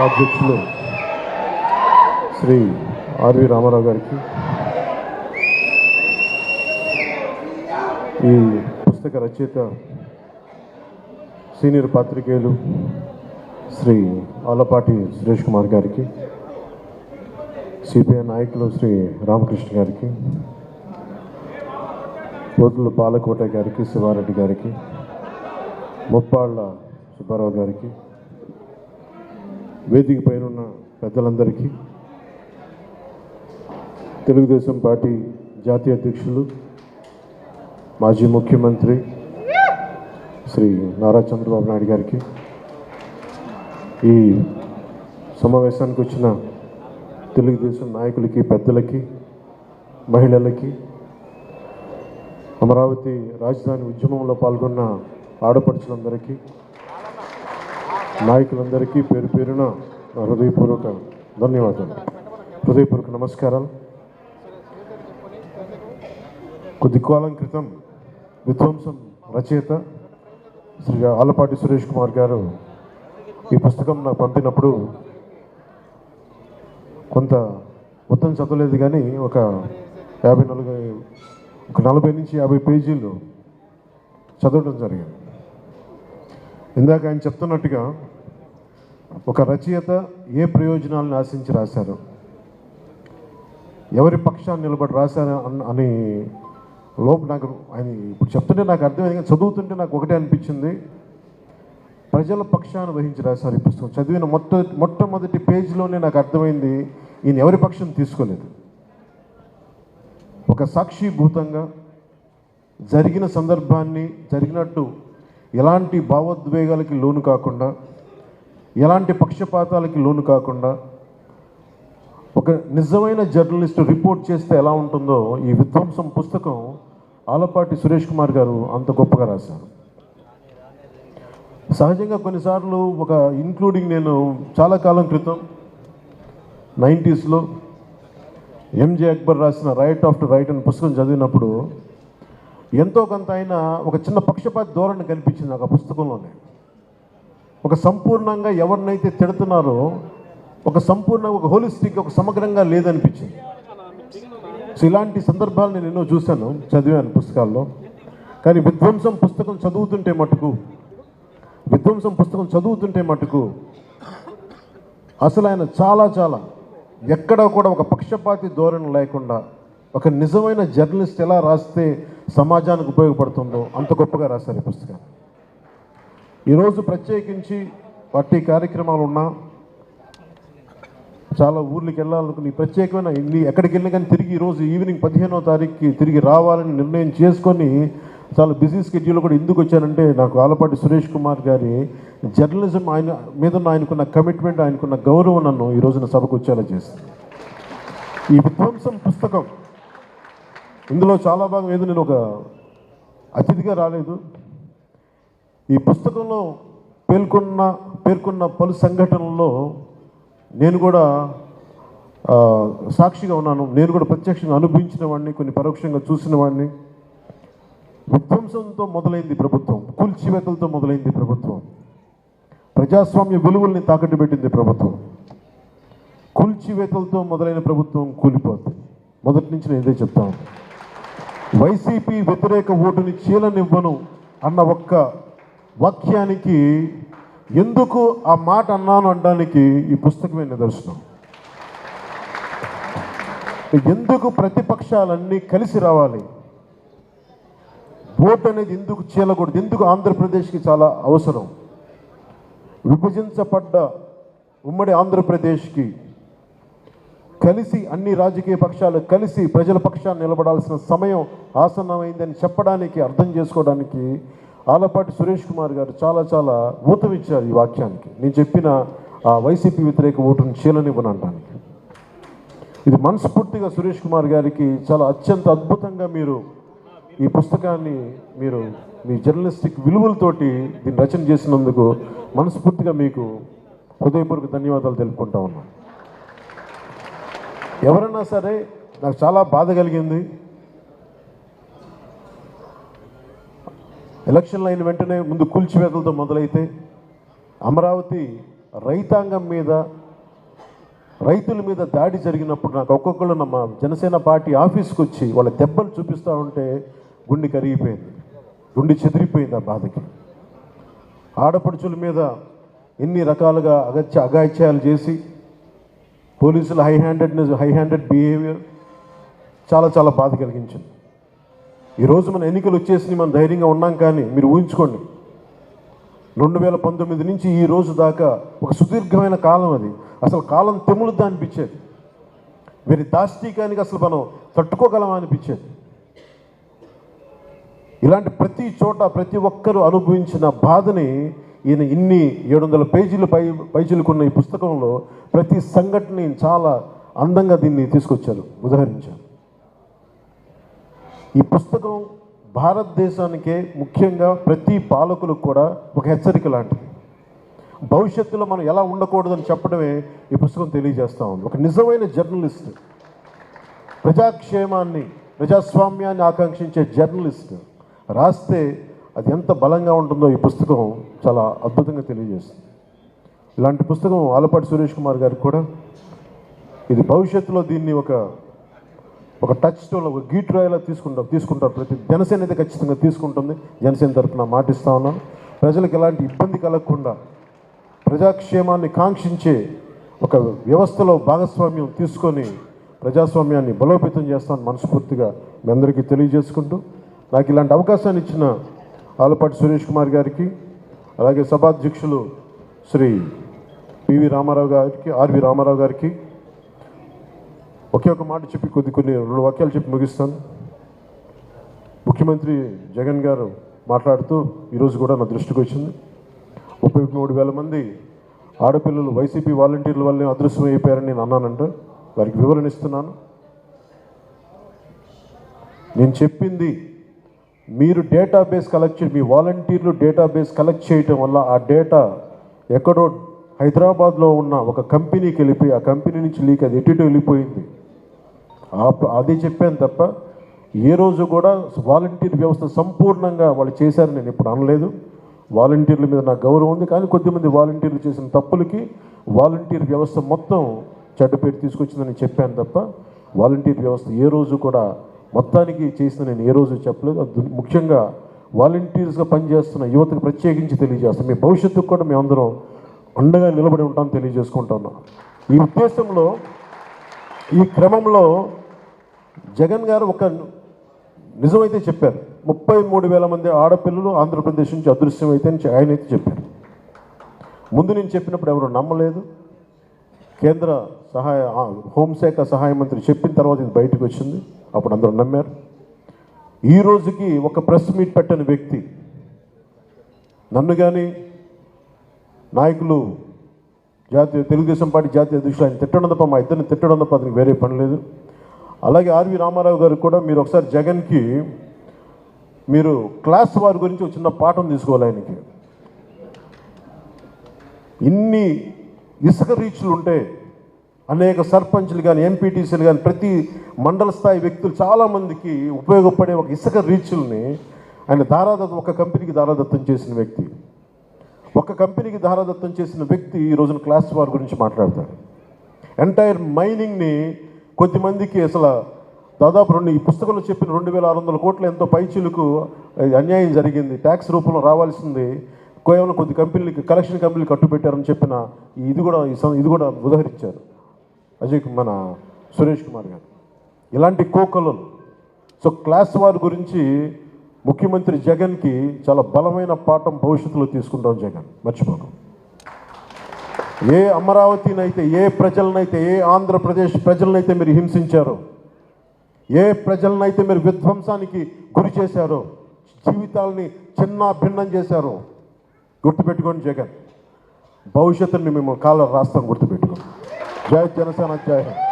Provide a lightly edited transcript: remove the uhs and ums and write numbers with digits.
అధ్యక్షులు శ్రీ ఆర్వి రామారావు గారికి, ఈ పుస్తక రచయిత సీనియర్ పాత్రికేయులు శ్రీ ఆలపాటి సురేష్ కుమార్ గారికి, సిపిఐ నాయకులు శ్రీ రామకృష్ణ గారికి, పోతుల బాలకోట గారికి, శివారెడ్డి గారికి, ముప్పాళ్ళ సుబ్బారావు గారికి, వేదిక పైన పెద్దలందరికీ, తెలుగుదేశం పార్టీ జాతీయ అధ్యక్షులు మాజీ ముఖ్యమంత్రి శ్రీ నారా చంద్రబాబు నాయుడు గారికి, ఈ సమావేశానికి వచ్చిన తెలుగుదేశం నాయకులకి, పెద్దలకి, మహిళలకి, అమరావతి రాజధాని ఉద్యమంలో పాల్గొన్న ఆడపడుచులందరికీ, నాయకులందరికీ పేరు పేరున హృదయపూర్వక ధన్యవాదాలు, హృదయపూర్వక నమస్కారాలు. కొద్ది కాలం క్రితం విధ్వంసం రచయిత శ్రీ ఆలపాటి సురేష్ కుమార్ గారు ఈ పుస్తకం నాకు పంపినప్పుడు కొంత మొత్తం చదవలేదు, కానీ ఒక 40 నుంచి 50 పేజీలు చదవడం జరిగింది. ఇందాక ఆయన చెప్తున్నట్టుగా ఒక రచయిత ఏ ప్రయోజనాలను ఆశించి రాశారు, ఎవరి పక్షాన్ని నిలబడి రాశారు అని నాకు ఆయన ఇప్పుడు చెప్తుంటే నాకు అర్థమైంది, కానీ చదువుతుంటే నాకు ఒకటే అనిపించింది, ప్రజల పక్షాన్ని వహించి రాశారు ఈ పుస్తకం. చదివిన మొట్టమొదటి పేజీలోనే నాకు అర్థమైంది, ఈయన ఎవరి పక్షం తీసుకోలేదు. ఒక సాక్షిభూతంగా జరిగిన సందర్భాన్ని జరిగినట్టు ఎలాంటి భావోద్వేగాలకి లోను కాకుండా, ఎలాంటి పక్షపాతాలకి లోను కాకుండా, ఒక నిజమైన జర్నలిస్టు రిపోర్ట్ చేస్తే ఎలా ఉంటుందో ఈ విధ్వంసం పుస్తకం ఆలపాటి సురేష్ కుమార్ గారు అంత గొప్పగా రాశారు. సహజంగా కొన్నిసార్లు ఇంక్లూడింగ్ నేను చాలా కాలం క్రితం 90s ఎంజే అక్బర్ రాసిన రైట్ ఆఫ్టర్ రైట్ అనే పుస్తకం చదివినప్పుడు ఎంతో కొంత ఆయన ఒక చిన్న పక్షపాత ధోరణి కనిపించింది నాకు ఆ పుస్తకంలోనే. ఒక సంపూర్ణంగా ఎవరినైతే తిడుతున్నారో ఒక హోలిస్టిక్, ఒక సమగ్రంగా లేదనిపించింది. సో ఇలాంటి సందర్భాలు నేను ఎన్నో చూశాను, చదివాను పుస్తకాల్లో. కానీ విధ్వంసం పుస్తకం చదువుతుంటే మటుకు అసలు ఆయన చాలా ఎక్కడ కూడా ఒక పక్షపాతి ధోరణి లేకుండా, ఒక నిజమైన జర్నలిస్ట్ ఎలా రాస్తే సమాజానికి ఉపయోగపడుతుందో అంత గొప్పగా రాశారు ఈ పుస్తకాన్ని. ఈరోజు ప్రత్యేకించి పార్టీ కార్యక్రమాలు ఉన్నా, చాలా ఊర్లకి వెళ్ళాలనుకుని ప్రత్యేకమైన ఎక్కడికి వెళ్ళినా కానీ తిరిగి ఈరోజు ఈవినింగ్ 15వ తారీఖుకి తిరిగి రావాలని నిర్ణయం చేసుకొని చాలా బిజీ స్కెడ్యూల్ కూడా ఎందుకు వచ్చానంటే, నాకు ఆలపాటి సురేష్ కుమార్ గారి జర్నలిజం ఆయన మీద ఆయనకున్న కమిట్మెంట్, ఆయనకున్న గౌరవం నన్ను ఈ రోజున సభకు వచ్చేలా చేసింది. ఈ విధ్వంసం పుస్తకం ఇందులో చాలా భాగం ఏదో నేను ఒక అతిథిగా రాలేదు. ఈ పుస్తకంలో పేర్కొన్న పలు సంఘటనల్లో నేను కూడా సాక్షిగా ఉన్నాను. నేను కూడా ప్రత్యక్షంగా అనుభవించిన వాడిని, కొన్ని పరోక్షంగా చూసిన వాడిని. విధ్వంసంతో మొదలైంది ప్రభుత్వం, కూల్చివేతలతో మొదలైంది ప్రభుత్వం, ప్రజాస్వామ్య విలువల్ని తాకట్టు పెట్టింది ప్రభుత్వం. కూల్చివేతలతో మొదలైన ప్రభుత్వం కూలిపోతుంది. మొదటి నుంచి నేను ఇదే చెప్తాను. వైసీపీ వ్యతిరేక ఓటుని చీలనివ్వను అన్న ఒక్క వాక్యానికి, ఎందుకు ఆ మాట అన్నాను అనడానికి ఈ పుస్తకమే నిదర్శనం. ఎందుకు ప్రతిపక్షాలన్నీ కలిసి రావాలి, ఓటు అనేది ఎందుకు చీలకూడదు, ఎందుకు ఆంధ్రప్రదేశ్కి చాలా అవసరం, విభజించబడ్డ ఉమ్మడి ఆంధ్రప్రదేశ్కి కలిసి అన్ని రాజకీయ పక్షాలు కలిసి ప్రజల పక్షాన్ని నిలబడాల్సిన సమయం ఆసన్నమైందని చెప్పడానికి, అర్థం చేసుకోవడానికి ఆలపాటి సురేష్ కుమార్ గారు చాలా ఊతమిచ్చారు ఈ వాక్యానికి. నేను చెప్పిన ఆ వైసీపీ వ్యతిరేక ఓటును చీలనివ్వనడానికి. ఇది మనస్ఫూర్తిగా సురేష్ కుమార్ గారికి చాలా అత్యంత అద్భుతంగా మీరు ఈ పుస్తకాన్ని మీ జర్నలిస్టిక్ విలువలతోటి దీన్ని రచన చేసినందుకు మనస్ఫూర్తిగా మీకు హృదయపూర్వక ధన్యవాదాలు తెలుపుకుంటా ఉన్నాను. ఎవరైనా సరే, నాకు చాలా బాధ కలిగింది. ఎలక్షన్లు అయిన వెంటనే ముందు కూల్చివేతలతో మొదలైతే అమరావతి రైతాంగం మీద, రైతుల మీద దాడి జరిగినప్పుడు నాకు ఒక్కొక్కరు మా జనసేన పార్టీ ఆఫీస్కి వచ్చి వాళ్ళ దెబ్బలు చూపిస్తూ ఉంటే గుండె కరిగిపోయింది, గుండె చెదిరిపోయింది ఆ బాధకి. ఆడపడుచుల మీద ఎన్ని రకాలుగా అగాయిత్యాలు చేసి పోలీసులు హై హ్యాండెడ్ బిహేవియర్ చాలా చాలా బాధ కలిగించింది. ఈరోజు మన ఎన్నికలు వచ్చేసి మనం ధైర్యంగా ఉన్నాం, కానీ మీరు ఊహించుకోండి 2019 నుంచి ఈ రోజు దాకా ఒక సుదీర్ఘమైన కాలం, అది అసలు కాలం తెములుద్దా అనిపించేది. వీరి దాష్టీకానికి అసలు మనం తట్టుకోగలమా అనిపించేది. ఇలాంటి ప్రతి చోట ప్రతి ఒక్కరూ అనుభవించిన బాధని ఈయన ఇన్ని 700 పేజీలకున్న ఈ పుస్తకంలో ప్రతి సంఘటనని చాలా అందంగా దీన్ని తీసుకొచ్చారు, ఉదాహరించారు. ఈ పుస్తకం భారతదేశానికే, ముఖ్యంగా ప్రతి పాలకులకు కూడా ఒక హెచ్చరిక లాంటిది. భవిష్యత్తులో మనం ఎలా ఉండకూడదని చెప్పడమే ఈ పుస్తకం తెలియజేస్తూ ఉంది. ఒక నిజమైన జర్నలిస్ట్, ప్రజాక్షేమాన్ని, ప్రజాస్వామ్యాన్ని ఆకాంక్షించే జర్నలిస్ట్ రాస్తే అది ఎంత బలంగా ఉంటుందో ఈ పుస్తకం చాలా అద్భుతంగా తెలియజేస్తుంది. ఇలాంటి పుస్తకం ఆలపాటి సురేష్ కుమార్ గారికి కూడా ఇది భవిష్యత్తులో దీన్ని ఒక టచ్ స్టోన్, ఒక గీట్రాయిలా తీసుకుంటారు. ప్రతి జనసేన అయితే ఖచ్చితంగా తీసుకుంటుంది. జనసేన తరఫున మాటిస్తూ ఉన్నాను. ప్రజలకు ఎలాంటి ఇబ్బంది కలగకుండా ప్రజాక్షేమాన్ని కాంక్షించే ఒక వ్యవస్థలో భాగస్వామ్యం తీసుకొని ప్రజాస్వామ్యాన్ని బలోపేతం చేస్తానని మనస్ఫూర్తిగా మీ అందరికీ తెలియజేసుకుంటూ, నాకు ఇలాంటి అవకాశాన్ని ఇచ్చిన ఆలపాటి సురేష్ కుమార్ గారికి, అలాగే సభాధ్యక్షులు శ్రీ ఆర్వి రామారావు గారికి ఒకే ఒక మాట చెప్పి కొన్ని 2 వాక్యాలు చెప్పి ముగిస్తాను. ముఖ్యమంత్రి జగన్ గారు మాట్లాడుతూ ఈరోజు కూడా నా దృష్టికి వచ్చింది, 33,000 మంది ఆడపిల్లలు వైసీపీ వాలంటీర్ల వల్లే అదృశ్యం అయిపోయారని నేను అన్నానంట. వారికి వివరణ ఇస్తున్నాను. నేను చెప్పింది మీరు డేటాబేస్ కలెక్ట్ మీ వాలంటీర్లు డేటాబేస్ కలెక్ట్ చేయటం వల్ల ఆ డేటా ఎక్కడో హైదరాబాద్లో ఉన్న ఒక కంపెనీకి వెళ్ళిపోయి ఆ కంపెనీ నుంచి లీక్ అది ఎటు వెళ్ళిపోయింది. అదే చెప్పాను తప్ప ఏ రోజు కూడా వాలంటీర్ వ్యవస్థ సంపూర్ణంగా వాళ్ళు చేశారని నేను ఇప్పుడు అనలేదు. వాలంటీర్ల మీద నాకు గౌరవం ఉంది, కానీ కొద్దిమంది వాలంటీర్లు చేసిన తప్పులకి వాలంటీర్ వ్యవస్థ మొత్తం చెడ్డ పేరు తీసుకొచ్చిందని చెప్పాను తప్ప వాలంటీర్ వ్యవస్థ ఏ రోజు కూడా మొత్తానికి చేసిన నేను ఏ రోజు చెప్పలేదు. అది ముఖ్యంగా వాలంటీర్స్గా పనిచేస్తున్న యువతకు ప్రత్యేకించి తెలియజేస్తాను. మీ భవిష్యత్తుకు కూడా మేమందరం అండగా నిలబడి ఉంటామని తెలియజేసుకుంటున్నాం. ఈ ఉద్దేశంలో ఈ క్రమంలో జగన్ గారు ఒక నిజమైతే చెప్పారు. 33,000 మంది ఆడపిల్లలు ఆంధ్రప్రదేశ్ నుంచి అదృశ్యం అయితే ఆయన అయితే చెప్పారు. ముందు నేను చెప్పినప్పుడు ఎవరు నమ్మలేదు. కేంద్ర హోంశాఖ సహాయ మంత్రి చెప్పిన తర్వాత ఇది బయటకు వచ్చింది, అప్పుడు అందరూ నమ్మారు. ఈ రోజుకి ఒక ప్రెస్ మీట్ పెట్టని వ్యక్తి నన్ను కానీ నాయకులు తెలుగుదేశం పార్టీ జాతీయ అధ్యక్షులు ఆయన తిట్టడం తప్ప, మా ఇద్దరిని తిట్టడం తప్ప అతనికి వేరే పని లేదు. అలాగే ఆర్వి రామారావు గారు కూడా మీరు ఒకసారి జగన్కి మీరు క్లాస్ వారి గురించి ఒక చిన్న పాఠం తీసుకోవాలి. ఆయనకి ఇన్ని ఇసుక రీచ్లు ఉంటే అనేక సర్పంచ్లు కానీ ఎంపీటీసీలు కానీ ప్రతి మండల స్థాయి వ్యక్తులు చాలామందికి ఉపయోగపడే ఒక ఇసుక రీచ్ల్ని ఆయన ఒక కంపెనీకి దారాదత్తం చేసిన వ్యక్తి. ఒక కంపెనీకి దారాదత్తం చేసిన వ్యక్తి ఈ రోజున క్లాస్ వార్ గురించి మాట్లాడతాడు. ఎంటైర్ మైనింగ్ని కొద్దిమందికి అసలు దాదాపు ఈ పుస్తకంలో చెప్పిన 2,600 కోట్ల ఎంతో పైచీలకు అన్యాయం జరిగింది, ట్యాక్స్ రూపంలో రావాల్సింది కేవలం కొద్ది కంపెనీలకి కలెక్షన్ కంపెనీలు కట్టుబెట్టారని చెప్పిన ఇది కూడా ఉదాహరించారు మన సురేష్ కుమార్ గారు. ఇలాంటి కోకలు. సో క్లాస్ వార్ గురించి ముఖ్యమంత్రి జగన్కి చాలా బలమైన పాఠం భవిష్యత్తులో తీసుకుంటాం. జగన్ మర్చిపోకు. ఏ అమరావతినైతే, ఏ ప్రజలనైతే, ఏ ఆంధ్రప్రదేశ్ ప్రజలనైతే మీరు హింసించారో, ఏ ప్రజలనైతే మీరు విధ్వంసానికి గురి చేశారో, జీవితాలని చిన్న భిన్నం చేశారో గుర్తుపెట్టుకోండి జగన్. భవిష్యత్తుని మేము కాళ్ళ రాస్తాం, గుర్తుపెట్టుకోండి. జై జనసేన, జై హింద్.